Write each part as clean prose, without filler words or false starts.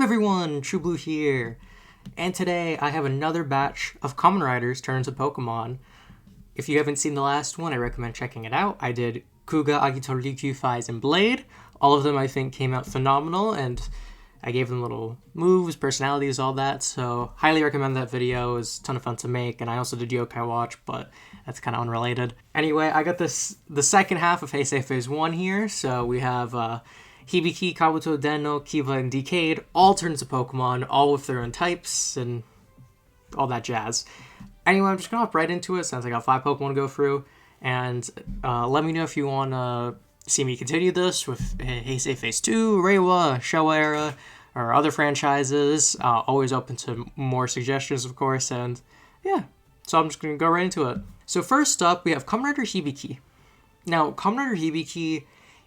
everyone, True Blue here, and today I have another batch of Kamen Riders turned into Pokemon. If you haven't seen the last one, I recommend checking it out. I did Kuga, Agito, Ryukyu, Faiz, and Blade. All of them I think came out phenomenal, and I gave them little moves, personalities, all that, so highly recommend that video. It was a ton of fun to make, and I also did Yokai Watch, but that's kind of unrelated. Anyway, I got the second half of Heisei Phase 1 here, so we have Hibiki, Kabuto, Denno, Kiva, and Decade all turned into Pokemon, all with their own types, and all that jazz. Anyway, I'm just gonna hop right into it since I got 5 Pokemon to go through, and let me know if you want to see me continue this with Heisei Phase 2, Reiwa, Showa Era, or other franchises. Always open to more suggestions, of course, and yeah, so I'm just gonna go right into it. So first up, we have Kamen Rider Hibiki. Now, Kamen Rider Hibiki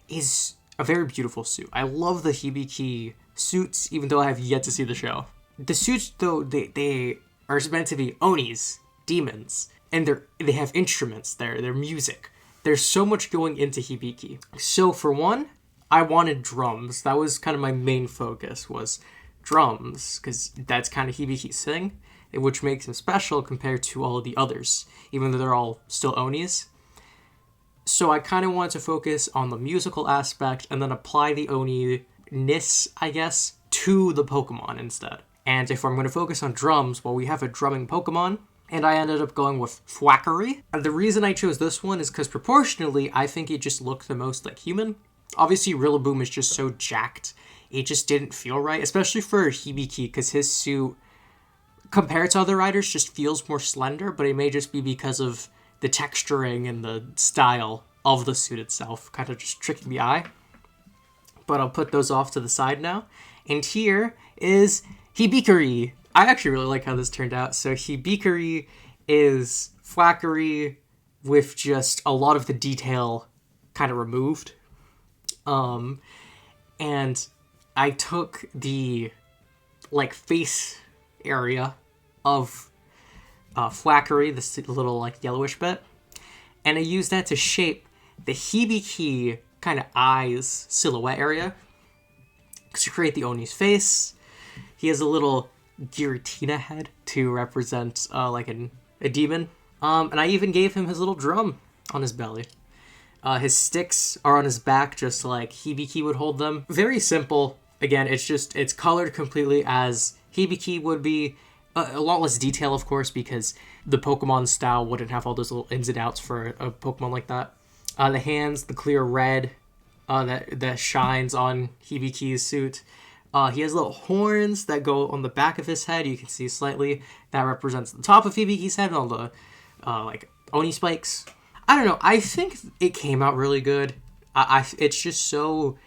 is a very beautiful suit. I love the Hibiki suits, even though I have yet to see the show. The suits, though, they are meant to be Onis, demons, and they have instruments, their music. There's so much going into Hibiki. So for one, I wanted drums. That was kind of my main focus, was drums, because that's kind of Hibiki's thing, which makes him special compared to all of the others, even though they're all still Onis. So I kind of wanted to focus on the musical aspect and then apply the Oni-ness, I guess, to the Pokemon instead. And if I'm going to focus on drums, well, we have a drumming Pokemon, and I ended up going with Thwackery. And the reason I chose this one is because proportionally, I think it just looked the most like human. Obviously, Rillaboom is just so jacked, it just didn't feel right, especially for Hibiki, because his suit, compared to other riders, just feels more slender, but it may just be because of the texturing and the style of the suit itself, kind of just tricking the eye. But I'll put those off to the side now. And here is Hibikari. I actually really like how this turned out. So Hibikari is Thwackery with just a lot of the detail kind of removed. And I took the face area of Thwackery, this little yellowish bit, and I used that to shape the Hibiki kind of eyes silhouette area to create the Oni's face. He has a little Giratina head to represent a demon, and I even gave him his little drum on his belly. His sticks are on his back, just like Hibiki would hold them. Very simple. Again, it's colored completely as Hibiki would be. A lot less detail, of course, because the Pokemon style wouldn't have all those little ins and outs for a Pokemon like that. The hands, the clear red that shines on Hibiki's suit. He has little horns that go on the back of his head. You can see slightly. That represents the top of Hibiki's head and all the Oni spikes. I don't know. I think it came out really good. It's just so...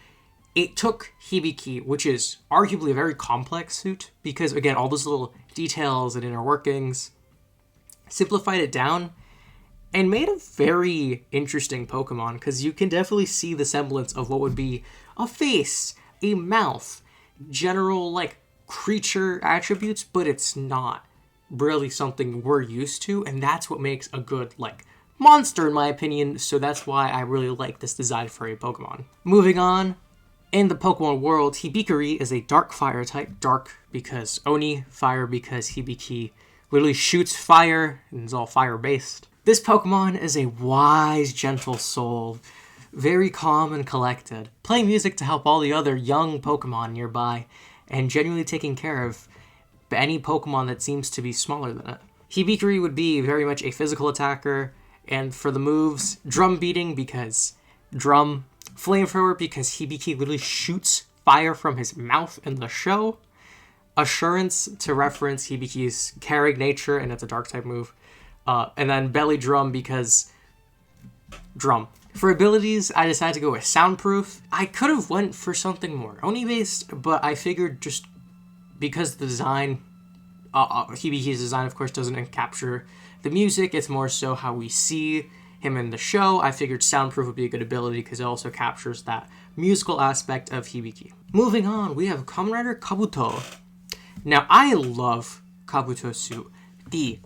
It took Hibiki, which is arguably a very complex suit, because, again, all those little details and inner workings, simplified it down, and made a very interesting Pokemon, because you can definitely see the semblance of what would be a face, a mouth, general, creature attributes, but it's not really something we're used to, and that's what makes a good, monster, in my opinion, so that's why I really like this design for a Pokemon. Moving on. In the Pokemon world, Hibikari is a dark fire type. Dark because Oni, fire because Hibiki literally shoots fire and is all fire-based. This Pokemon is a wise, gentle soul, very calm and collected, playing music to help all the other young Pokemon nearby, and genuinely taking care of any Pokemon that seems to be smaller than it. Hibikari would be very much a physical attacker, and for the moves, drum beating because drum, flamethrower because Hibiki literally shoots fire from his mouth in the show, assurance to reference Hibiki's caring nature, and it's a dark type move, and then belly drum because drum. For abilities, I decided to go with soundproof. I could have went for something more Oni based, but I figured just because the design, Hibiki's design of course doesn't capture the music, it's more so how we see him in the show. I figured soundproof would be a good ability because it also captures that musical aspect of Hibiki. Moving on, we have Kamen Rider Kabuto. Now, I love Kabuto's suit. The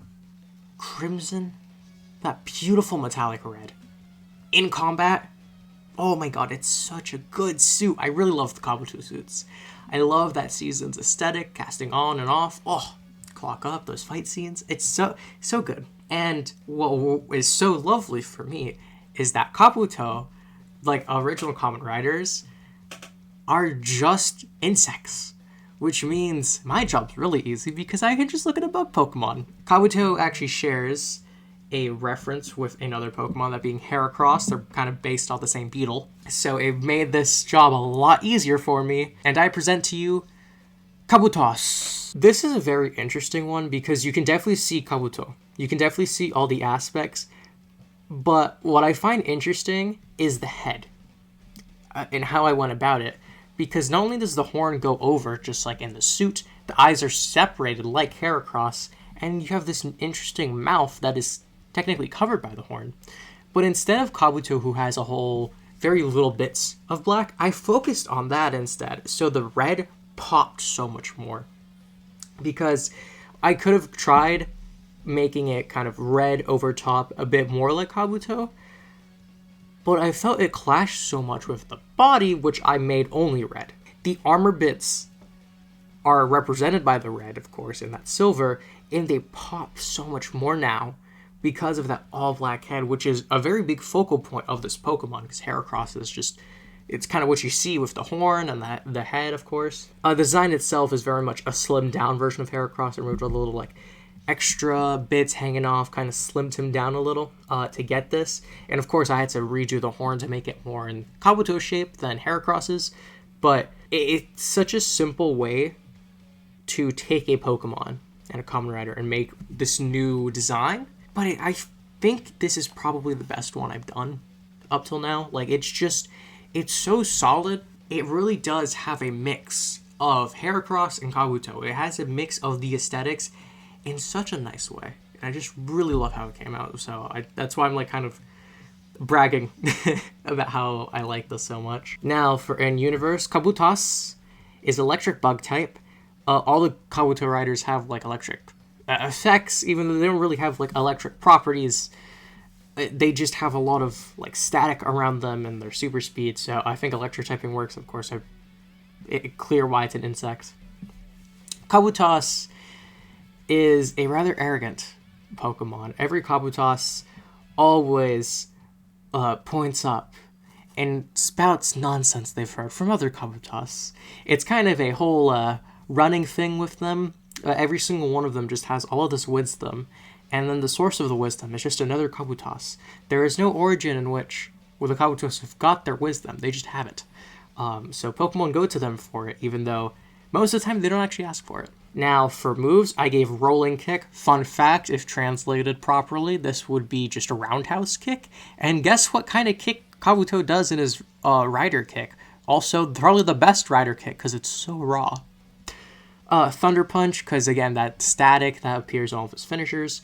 crimson, that beautiful metallic red. In combat, oh my god, it's such a good suit. I really love the Kabuto suits. I love that season's aesthetic, casting on and off. Oh, clock up, those fight scenes. It's so good. And what is so lovely for me is that Kabuto, like original Kamen Riders, are just insects. Which means my job's really easy because I can just look at a bug Pokemon. Kabuto actually shares a reference with another Pokemon, that being Heracross. They're kind of based off the same beetle. So it made this job a lot easier for me. And I present to you Kabutos. This is a very interesting one because you can definitely see Kabuto. You can definitely see all the aspects. But what I find interesting is the head and how I went about it. Because not only does the horn go over, just like in the suit, the eyes are separated like Heracross, and you have this interesting mouth that is technically covered by the horn. But instead of Kabuto, who has a whole very little bits of black, I focused on that instead. So the red popped so much more. Because I could have tried making it kind of red over top, a bit more like Kabuto, but I felt it clashed so much with the body, which I made only red. The armor bits are represented by the red, of course, and that silver, and they pop so much more now because of that all-black head, which is a very big focal point of this Pokemon, because Heracross is just, it's kind of what you see with the horn and the head, of course. The design itself is very much a slimmed-down version of Heracross. It removed a little, like, extra bits hanging off, kind of slimmed him down a little to get this. And of course I had to redo the horn to make it more in Kabuto shape than Heracross's, but it's such a simple way to take a Pokemon and a Kamen Rider and make this new design. But I think this is probably the best one I've done up till now. Like, it's so solid. It really does have a mix of Heracross and Kabuto. It has a mix of the aesthetics in such a nice way. And I just really love how it came out. So that's why I'm like kind of bragging about how I like this so much. Now for in universe, Kabutos is electric bug type. All the Kabuto riders have like electric effects, even though they don't really have like electric properties. They just have a lot of like static around them and their super speed. So I think electric typing works. Of course, clear why it's an insect. Kabutos is a rather arrogant Pokemon. Every Kabutos always points up and spouts nonsense they've heard from other Kabutos. It's kind of a whole running thing with them. Every single one of them just has all of this wisdom, and then the source of the wisdom is just another Kabutos. There is no origin in which the Kabutos have got their wisdom. They just have it. So Pokemon go to them for it, even though most of the time they don't actually ask for it. Now, for moves, I gave Rolling Kick. Fun fact, if translated properly, this would be just a roundhouse kick. And guess what kind of kick Kabuto does in his Rider Kick? Also, probably the best Rider Kick, because it's so raw. Thunder Punch, because again, that static that appears in all of his finishers.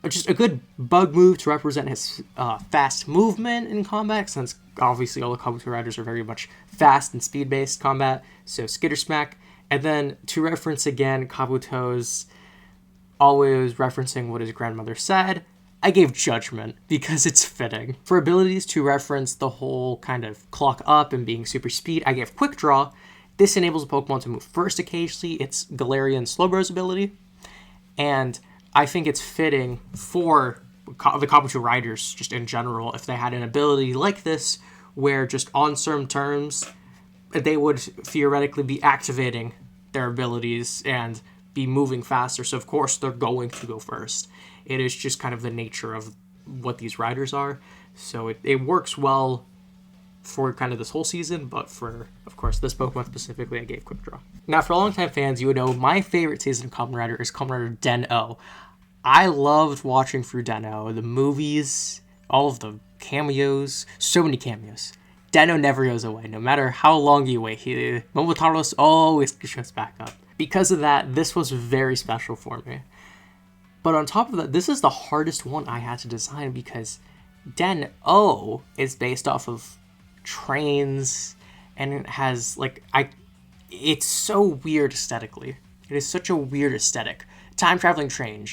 Just a good bug move to represent his fast movement in combat, since obviously all the Kabuto riders are very much fast and speed-based combat. So Skitter Smack. And then, to reference again Kabuto's always referencing what his grandmother said, I gave Judgment, because it's fitting. For abilities to reference the whole kind of clock up and being super speed, I gave Quick Draw. This enables a Pokemon to move first occasionally. It's Galarian Slowbro's ability. And I think it's fitting for the Kabuto riders, just in general, if they had an ability like this, where just on certain terms, they would theoretically be activating their abilities and be moving faster. So, of course, they're going to go first. It is just kind of the nature of what these riders are. So it works well for kind of this whole season, but for, of course, this Pokemon specifically, I gave Quick Draw. Now, for longtime fans, you would know my favorite season of Kamen Rider is Kamen Rider Den-O. I loved watching through Den-O, the movies, all of the cameos, so many cameos. Den-O never goes away, no matter how long you wait. Momotaro's always shows back up. Because of that, this was very special for me. But on top of that, this is the hardest one I had to design because Den-O is based off of trains, and it has, like, it's so weird aesthetically. It is such a weird aesthetic. Time-traveling train,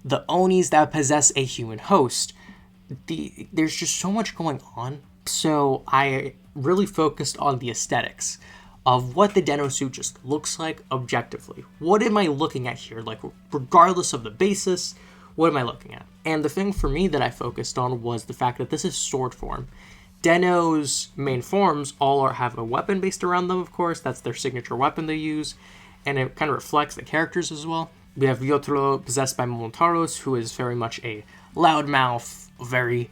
the Onis that possess a human host. There's just so much going on. So I really focused on the aesthetics of what the Den-O suit just looks like objectively. What am I looking at here? Like, regardless of the basis, what am I looking at? And the thing for me that I focused on was the fact that this is sword form. Den-O's main forms all have a weapon based around them, of course. That's their signature weapon they use, and it kind of reflects the characters as well. We have Yotaro, possessed by Momotaros, who is very much a loudmouth, very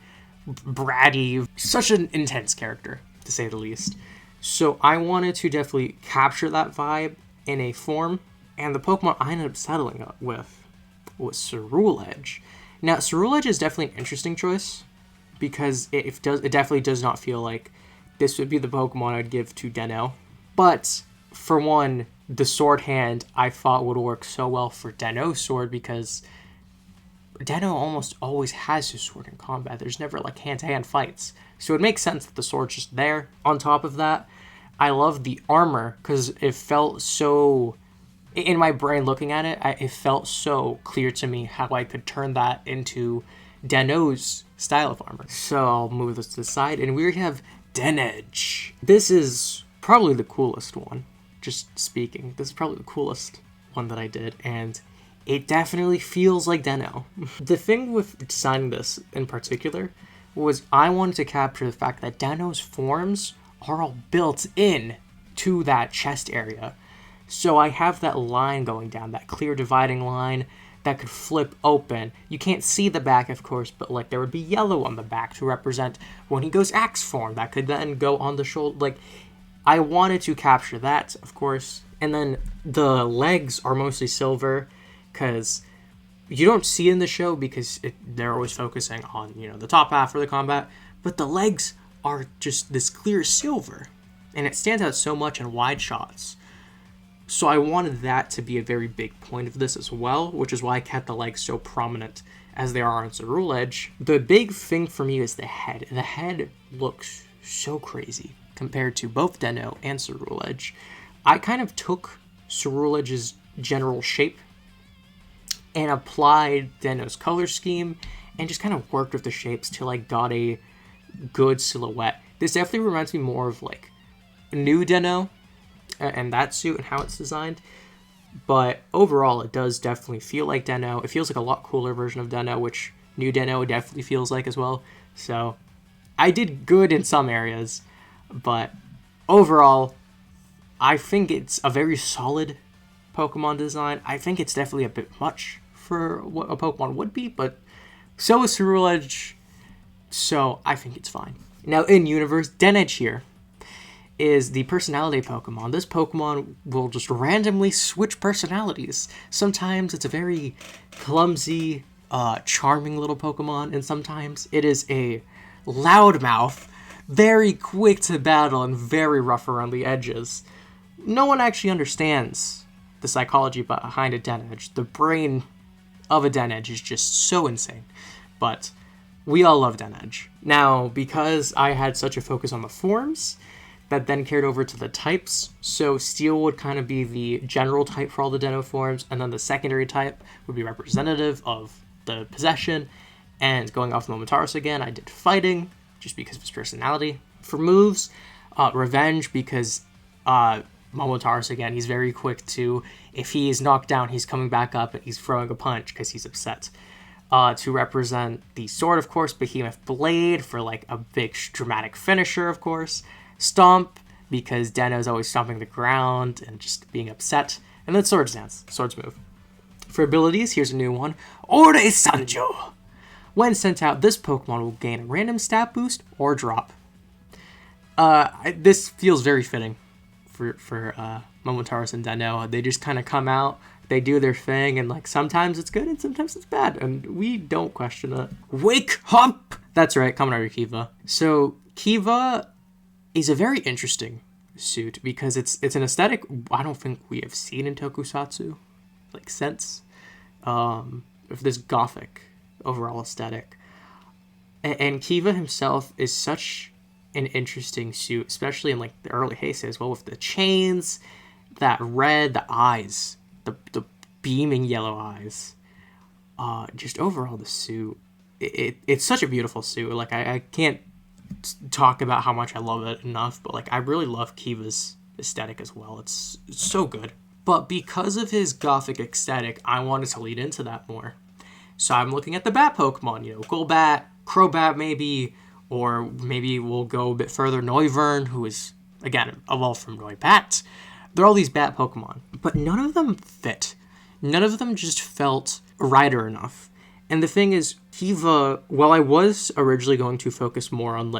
bratty, such an intense character, to say the least. So I wanted to definitely capture that vibe in a form, and the Pokemon I ended up settling with was Ceruledge. Now, Ceruledge is definitely an interesting choice, because it definitely does not feel like this would be the Pokemon I'd give to Den-O. But, for one, the Sword Hand I thought would work so well for Den-O's sword, because Den-O almost always has his sword in combat. There's never, like, hand-to-hand fights. So it makes sense that the sword's just there. On top of that, I love the armor, because it felt so... In my brain looking at it, it felt so clear to me how I could turn that into Den-O's style of armor. So I'll move this to the side, and we have Den-Edge. This is probably the coolest one, just speaking. This is probably the coolest one that I did, and it definitely feels like Den-O. The thing with designing this in particular was I wanted to capture the fact that Den-O's forms are all built in to that chest area. So I have that line going down, that clear dividing line that could flip open. You can't see the back, of course, but like there would be yellow on the back to represent when he goes axe form. That could then go on the shoulder. Like, I wanted to capture that, of course. And then the legs are mostly silver, because you don't see in the show because they're always focusing on, the top half of the combat. But the legs are just this clear silver, and it stands out so much in wide shots. So I wanted that to be a very big point of this as well, which is why I kept the legs so prominent as they are on Ceruledge. The big thing for me is the head. The head looks so crazy compared to both Den-O and Ceruledge. I kind of took Ceruledge's general shape and applied Den-O's color scheme and just kind of worked with the shapes till I got a good silhouette. This definitely reminds me more of like new Den-O and that suit and how it's designed, but overall it does definitely feel like Den-O. It feels like a lot cooler version of Den-O, which new Den-O definitely feels like as well. So I did good in some areas, but overall I think it's a very solid Pokemon design. I think it's definitely a bit much for what a Pokemon would be, but so is Ceruledge, so I think it's fine. Now in universe, Den-Edge here is the personality Pokemon. This Pokemon will just randomly switch personalities. Sometimes it's a very clumsy, charming little Pokemon, and sometimes it is a loudmouth, very quick to battle and very rough around the edges. No one actually understands the psychology behind a Den-Edge. The brain of a Den-Edge is just so insane, but we all love Den-Edge. Now, because I had such a focus on the forms, that then carried over to the types. So Steel would kind of be the general type for all the Den-O forms, and then the secondary type would be representative of the possession. And going off Momentaros again, I did Fighting, just because of his personality. For moves, Revenge, because Momentaros again, he's very quick to, if he is knocked down, he's coming back up and he's throwing a punch because he's upset. To represent the Sword, of course, Behemoth Blade for like a big dramatic finisher, of course. Stomp, because Den-O's always stomping the ground and just being upset. And then Swords Dance, Swords Move. For abilities, here's a new one. Ore Sanjo! When sent out, this Pokemon will gain a random stat boost or drop. This feels very fitting for Momentaros and Den-O. They just kind of come out, they do their thing, and like sometimes it's good and sometimes it's bad, and we don't question it. Wake Up! That's right, Kamen Kiva. So, Kiva is a very interesting suit because it's an aesthetic I don't think we have seen in Tokusatsu, like since of this gothic overall aesthetic. And Kiva himself is such an interesting suit, especially in like the early Heisei as well, with the chains, that red, the eyes, the beaming yellow eyes. Just overall the suit, it's such a beautiful suit. Like I can't talk about how much I love it enough, but like I really love Kiva's aesthetic as well. It's so good. But because of his gothic aesthetic, I wanted to lead into that more. So I'm looking at the bat Pokemon, Golbat, Crobat maybe, or maybe we'll go a bit further, Noivern, who is, again, evolved from Noibat. They're all these bat Pokemon, but none of them fit. None of them just felt rider enough. And the thing is, Kiva, while I was originally going to focus more on,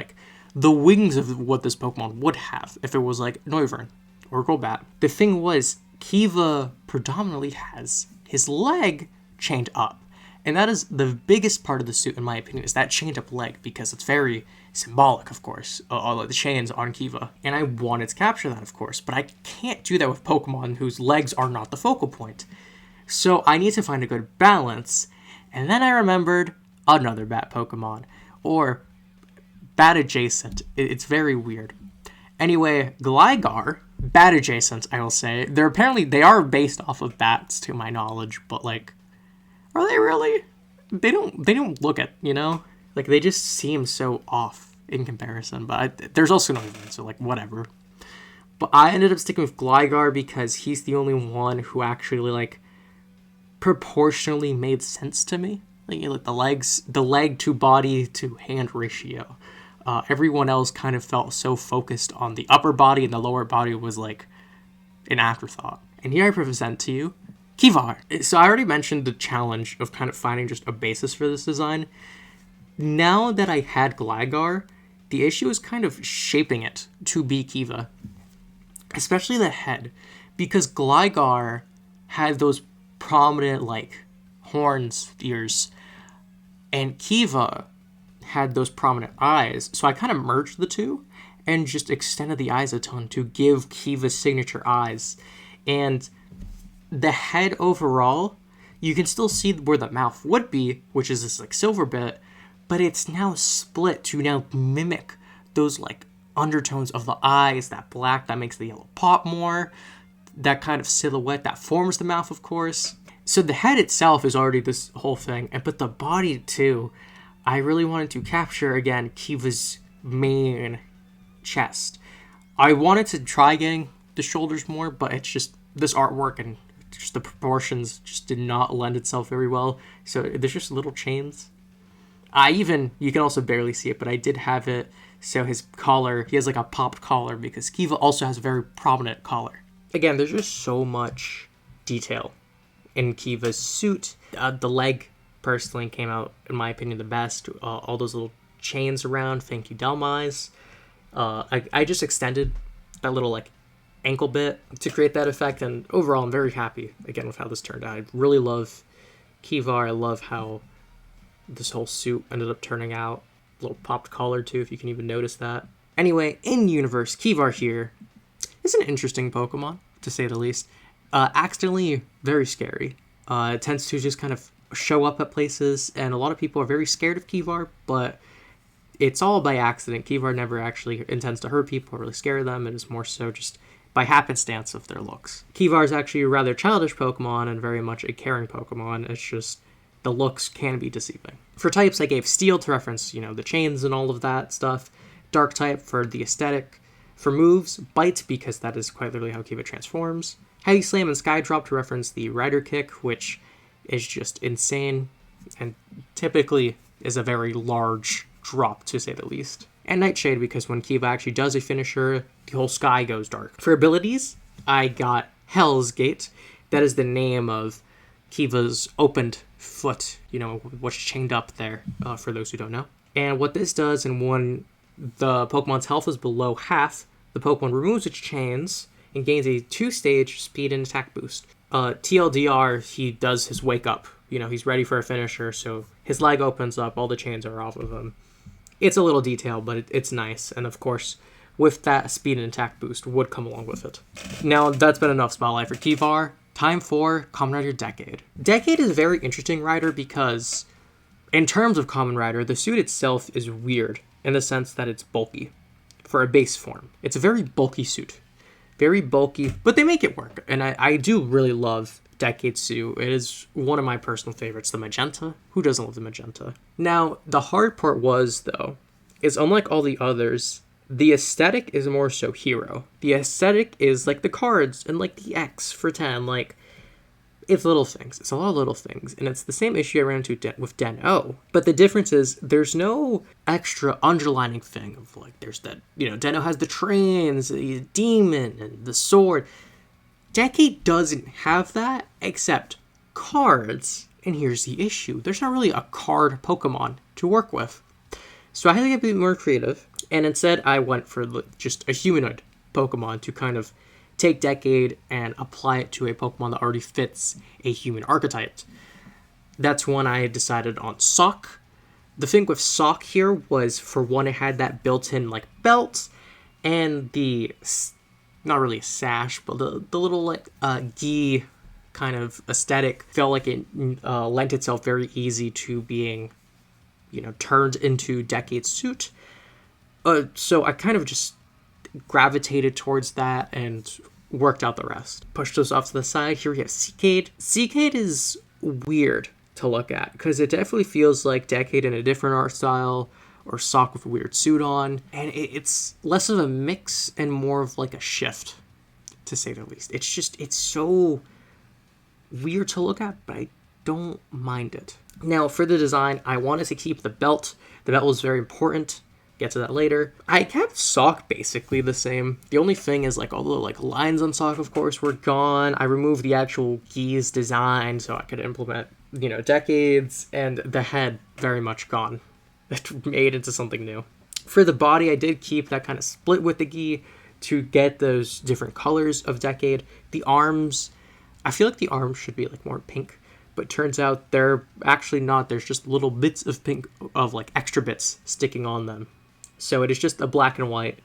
the wings of what this Pokemon would have, if it was, Noivern or Golbat, the thing was, Kiva predominantly has his leg chained up. And that is the biggest part of the suit, in my opinion, is that chained up leg, because it's very symbolic, of course, all of the chains on Kiva. And I wanted to capture that, of course, but I can't do that with Pokemon whose legs are not the focal point. So I need to find a good balance. And then I remembered another bat Pokemon, or bat adjacent. It's very weird. Anyway, Gligar, bat adjacent, I will say. They are based off of bats, to my knowledge, but are they really? They don't look at, they just seem so off in comparison, but there's also no reason, so whatever. But I ended up sticking with Gligar because he's the only one who actually proportionally made sense to me. The leg to body to hand ratio. Everyone else kind of felt so focused on the upper body, and the lower body was an afterthought. And here I present to you Kivar. So I already mentioned the challenge of kind of finding just a basis for this design. Now that I had Gligar, the issue is kind of shaping it to be Kiva. Especially the head. Because Gligar had those prominent, horns, ears. And Kiva had those prominent eyes. So I kind of merged the two and just extended the eyes a ton to give Kiva's signature eyes. And the head overall, you can still see where the mouth would be, which is this silver bit, but it's now split to now mimic those undertones of the eyes, that black that makes the yellow pop more, that kind of silhouette that forms the mouth, of course. So the head itself is already this whole thing, but the body too, I really wanted to capture, again, Kiva's main chest. I wanted to try getting the shoulders more, but it's just this artwork and just the proportions just did not lend itself very well. So there's just little chains. You can also barely see it, but I did have it. So his collar, he has a popped collar because Kiva also has a very prominent collar. Again, there's just so much detail in Kiva's suit. The leg personally came out, in my opinion, the best. All those little chains around, thank you Delmise. I just extended that little ankle bit to create that effect, and overall I'm very happy again with how this turned out. I really love Kivar. I love how this whole suit ended up turning out. A little popped collar too, if you can even notice that. Anyway, in universe, Kivar here is an interesting Pokemon, to say the least. Accidentally very scary. It tends to just kind of show up at places, and a lot of people are very scared of Kivar, but it's all by accident. Kivar never actually intends to hurt people or really scare them. It is more so just by happenstance of their looks. Kivar is actually a rather childish Pokemon and very much a caring Pokemon. It's just the looks can be deceiving. For types, I gave Steel to reference, the chains and all of that stuff. Dark type for the aesthetic. For moves, Bite, because that is quite literally how Kiva transforms. Heavy Slam and Sky Drop to reference the Rider Kick, which is just insane and typically is a very large drop, to say the least. And Nightshade, because when Kiva actually does a finisher, the whole sky goes dark. For abilities, I got Hell's Gate. That is the name of Kiva's opened foot, what's chained up there, for those who don't know. And what this does, and when the Pokemon's health is below half, the Pokemon removes its chains and gains a 2-stage speed and attack boost. TLDR, he does his wake up. He's ready for a finisher, so his leg opens up, all the chains are off of him. It's a little detail, but it's nice. And of course, with that speed and attack boost would come along with it. Now, that's been enough spotlight for Kivar. Time for Kamen Rider Decade. Decade is a very interesting rider because, in terms of Kamen Rider, the suit itself is weird in the sense that it's bulky for a base form. It's a very bulky suit. Very bulky, but they make it work. And I do really love Decade suit. It is one of my personal favorites, the magenta. Who doesn't love the magenta? Now, the hard part was, though, is unlike all the others, The aesthetic is more so hero. The aesthetic is like the cards and like the X for 10. Like, it's little things. It's a lot of little things. And it's the same issue I ran into with Den O. But the difference is there's no extra underlining thing of like, there's that, Den O has the trains, the demon, and the sword. Decade doesn't have that except cards. And here's the issue. There's not really a card Pokemon to work with. So I had to get a bit more creative. And instead, I went for just a humanoid Pokemon to kind of take Decade and apply it to a Pokemon that already fits a human archetype. That's when I decided on Sock. The thing with Sock here was, for one, it had that built-in like belt and the, not really a sash, but the little like gi kind of aesthetic felt like it lent itself very easy to being, turned into Decade's suit. So I kind of just gravitated towards that and worked out the rest. Pushed those off to the side. Here we have Seacade. Seacade is weird to look at because it definitely feels like Decade in a different art style, or Sock with a weird suit on. And it's less of a mix and more of like a shift, to say the least. It's so weird to look at, but I don't mind it. Now, for the design, I wanted to keep the belt. The belt was very important. Get to that later. I kept Sock basically the same. The only thing is like all the like lines on Sock, of course, were gone. I removed the actual Gi's design so I could implement, Decades, and the head very much gone. It made into something new. For the body, I did keep that kind of split with the Gi to get those different colors of Decade. The arms, I feel like the arms should be like more pink, but turns out they're actually not. There's just little bits of pink, of like extra bits sticking on them. So it is just a black and white,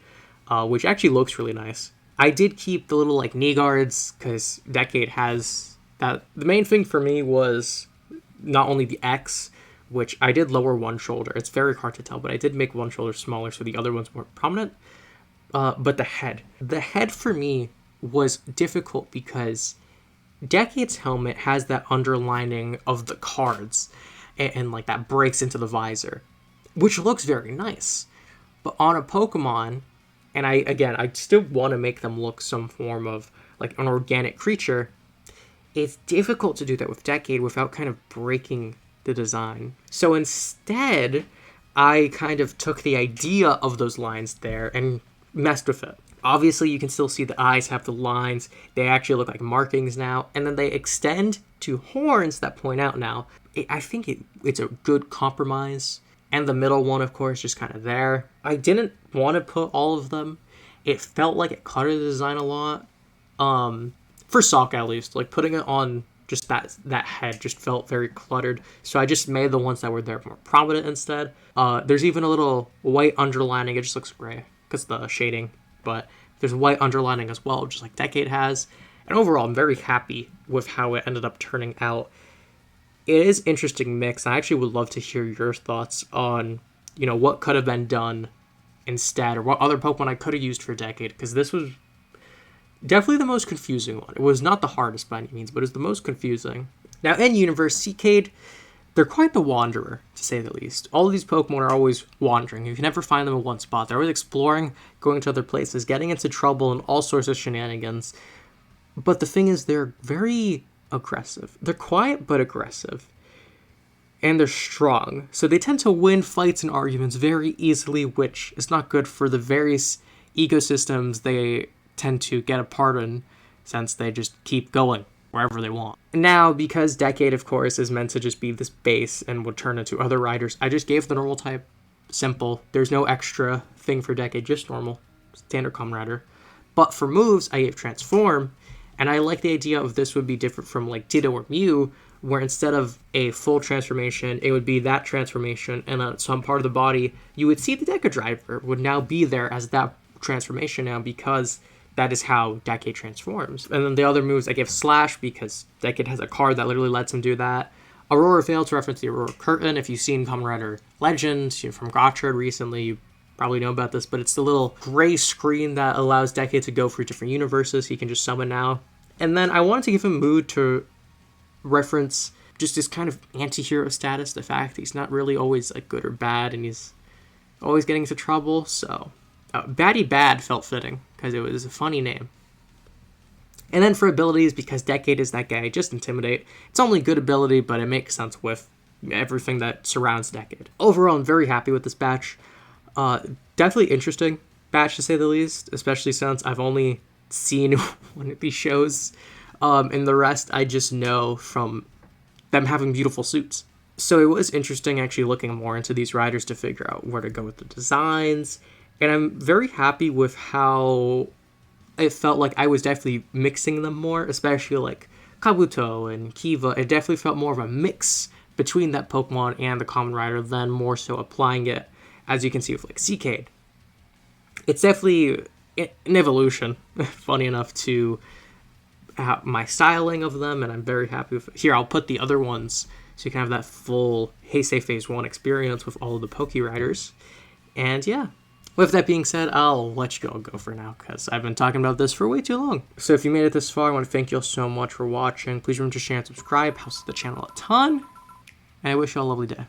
which actually looks really nice. I did keep the little like knee guards because Decade has that. The main thing for me was not only the X, which I did lower one shoulder. It's very hard to tell, but I did make one shoulder smaller so the other one's more prominent. But the head. The head for me was difficult because Decade's helmet has that underlining of the cards and like that breaks into the visor, which looks very nice. But on a Pokemon, and I still want to make them look some form of like an organic creature, it's difficult to do that with Decade without kind of breaking the design. So instead, I kind of took the idea of those lines there and messed with it. Obviously, you can still see the eyes have the lines. They actually look like markings now. And then they extend to horns that point out now. I think it's a good compromise. And the middle one, of course, just kind of there. I didn't want to put all of them. It felt like it cluttered the design a lot. For Sock, at least. Like, putting it on just that head just felt very cluttered. So I just made the ones that were there more prominent instead. There's even a little white underlining. It just looks gray because the shading. But there's white underlining as well, just like Decade has. And overall, I'm very happy with how it ended up turning out. It is interesting mix. I actually would love to hear your thoughts on, what could have been done instead, or what other Pokemon I could have used for Decade, because this was definitely the most confusing one. It was not the hardest by any means, but it was the most confusing. Now, in Universe, Seacade, they're quite the wanderer, to say the least. All of these Pokemon are always wandering. You can never find them in one spot. They're always exploring, going to other places, getting into trouble, and all sorts of shenanigans. But the thing is, they're very aggressive. They're quiet but aggressive. And they're strong. So they tend to win fights and arguments very easily, which is not good for the various ecosystems they tend to get a part in, since they just keep going wherever they want. Now, because Decade, of course, is meant to just be this base and would turn into other riders, I just gave the normal type. Simple. There's no extra thing for Decade, just normal. Standard Kamen Rider. But for moves, I gave Transform, and I like the idea of this would be different from like Ditto or Mew, where instead of a full transformation, it would be that transformation, and on some part of the body, you would see the Deca Driver would now be there as that transformation now, because that is how Decade transforms. And then the other moves, I give Slash, because Decade has a card that literally lets him do that. Aurora Veil, to reference the Aurora Curtain. If you've seen Kamen Rider Legends from Gotchard recently, you probably know about this, but it's the little gray screen that allows Decade to go through different universes. He can just summon now. And then I wanted to give him Mood to reference just his kind of anti-hero status, the fact that he's not really always like good or bad, and he's always getting into trouble. So Batty Bad felt fitting because it was a funny name. And then for abilities, because Decade is that guy, just Intimidate. It's only good ability, but it makes sense with everything that surrounds Decade. Overall, I'm very happy with this batch. Definitely interesting batch to say the least, especially since I've only seen one of these shows. And the rest I just know from them having beautiful suits. So it was interesting actually looking more into these riders to figure out where to go with the designs. And I'm very happy with how it felt like I was definitely mixing them more, especially like Kabuto and Kiva. It definitely felt more of a mix between that Pokemon and the Common Rider than more so applying it, as you can see with like Seacade. It's definitely an evolution, funny enough, to my styling of them, and I'm very happy with it. Here, I'll put the other ones so you can have that full Heisei Phase 1 experience with all of the Poke Riders. And yeah, with that being said, I'll let you go for now, because I've been talking about this for way too long. So if you made it this far, I want to thank you all so much for watching. Please remember to share and subscribe, helps the channel a ton, and I wish you all a lovely day.